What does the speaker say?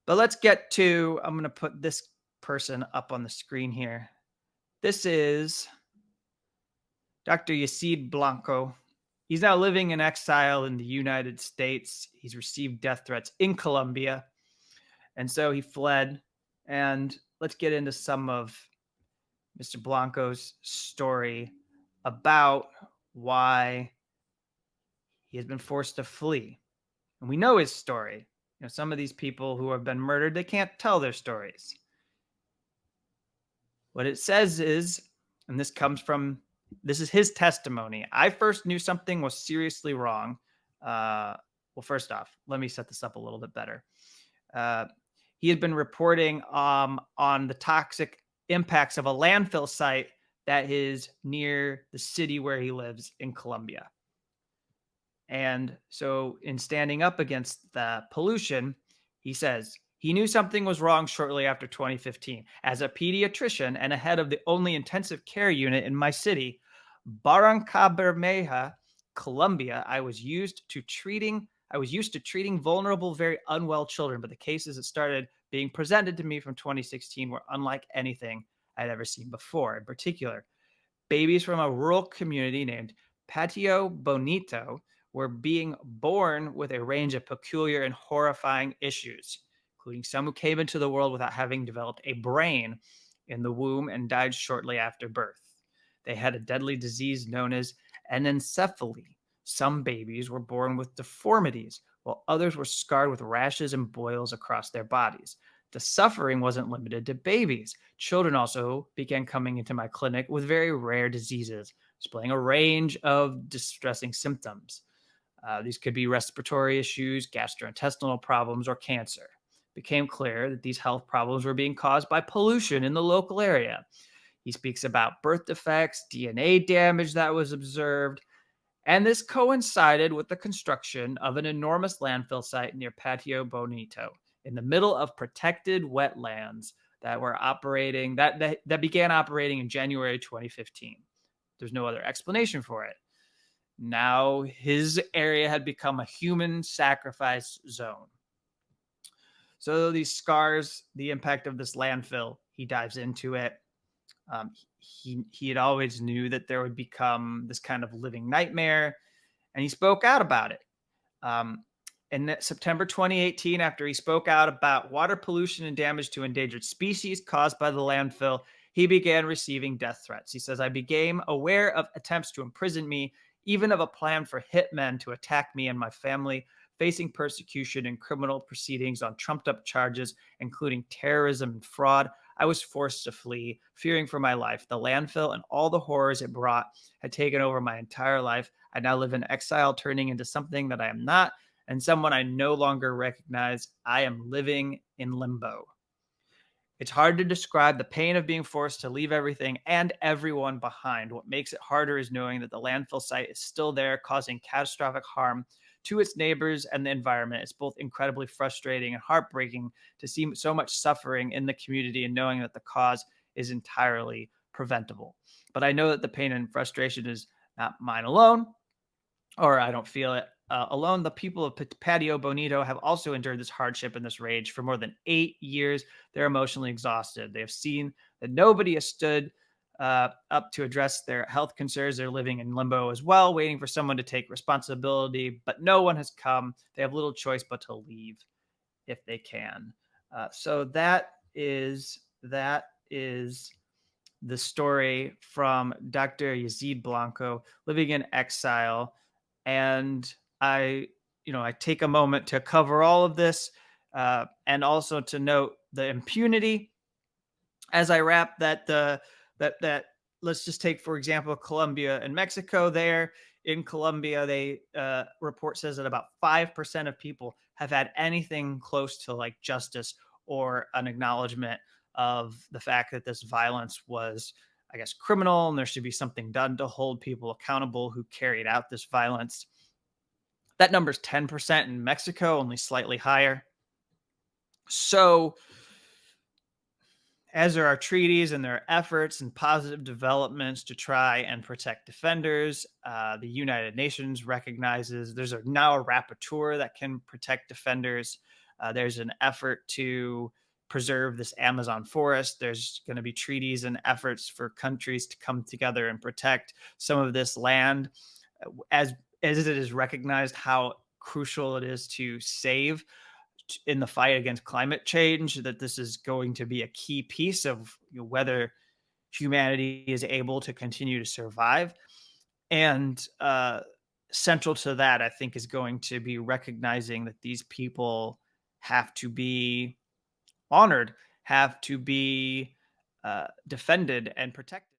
But let's get to, I'm going to put this person up on the screen here. This is Dr. Yesid Blanco. He's now living in exile in the United States. He's received death threats in Colombia. And so he fled. And let's get into some of Mr. Blanco's story about why he has been forced to flee. And we know his story. Some of these people who have been murdered, they can't tell their stories. What it says is, and this is his testimony. I first knew something was seriously wrong. Well, first off, let me set this up a little bit better. He had been reporting on the toxic impacts of a landfill site that is near the city where he lives in Colombia. And so, in standing up against the pollution, he says he knew something was wrong shortly after 2015. As a pediatrician and a head of the only intensive care unit in my city, Barrancabermeja, Colombia, I was used to treating vulnerable, very unwell children, but the cases that started being presented to me from 2016 were unlike anything I'd ever seen before. In particular, babies from a rural community named Patio Bonito were being born with a range of peculiar and horrifying issues, including some who came into the world without having developed a brain in the womb and died shortly after birth. They had a deadly disease known as anencephaly. Some babies were born with deformities, while others were scarred with rashes and boils across their bodies. The suffering wasn't limited to babies. Children also began coming into my clinic with very rare diseases, displaying a range of distressing symptoms. These could be respiratory issues, gastrointestinal problems, or cancer. It became clear that these health problems were being caused by pollution in the local area. He speaks about birth defects, DNA damage that was observed, and this coincided with the construction of an enormous landfill site near Patio Bonito in the middle of protected wetlands that were operating that began operating in January 2015. There's no other explanation for it. Now his area had become a human sacrifice zone. So these scars, the impact of this landfill, he dives into it. He had always knew that there would become this kind of living nightmare, and he spoke out about it. In September 2018, after he spoke out about water pollution and damage to endangered species caused by the landfill, he began receiving death threats. He says, I became aware of attempts to imprison me, even of a plan for hitmen to attack me and my family, facing persecution and criminal proceedings on trumped up charges, including terrorism and fraud. I was forced to flee, fearing for my life. The landfill and all the horrors it brought had taken over my entire life. I now live in exile, turning into something that I am not, and someone I no longer recognize. I am living in limbo. It's hard to describe the pain of being forced to leave everything and everyone behind. What makes it harder is knowing that the landfill site is still there, causing catastrophic harm to its neighbors and the environment. It's both incredibly frustrating and heartbreaking to see so much suffering in the community and knowing that the cause is entirely preventable. But I know that the pain and frustration is not mine alone, or I don't feel it alone. The people of Patio Bonito have also endured this hardship and this rage for more than 8 years. They're emotionally exhausted. They have seen that nobody has stood up to address their health concerns. They're living in limbo as well, waiting for someone to take responsibility, but no one has come. They have little choice but to leave if they can. So that is the story from Dr. Yesid Blanco, living in exile. And I take a moment to cover all of this, and also to note the impunity as I wrap that let's just take, for example, Colombia and Mexico. There in Colombia, they report says that about 5% of people have had anything close to like justice or an acknowledgement of the fact that this violence was, I guess, criminal, and there should be something done to hold people accountable who carried out this violence. That number's 10% in Mexico, only slightly higher. So, as there are treaties and there are efforts and positive developments to try and protect defenders, the United Nations recognizes there's now a rapporteur that can protect defenders. There's an effort to preserve this Amazon forest. There's going to be treaties and efforts for countries to come together and protect some of this land, as as it is recognized how crucial it is to save in the fight against climate change. That this is going to be a key piece of, whether humanity is able to continue to survive. And central to that, I think, is going to be recognizing that these people have to be honored, have to be defended and protected.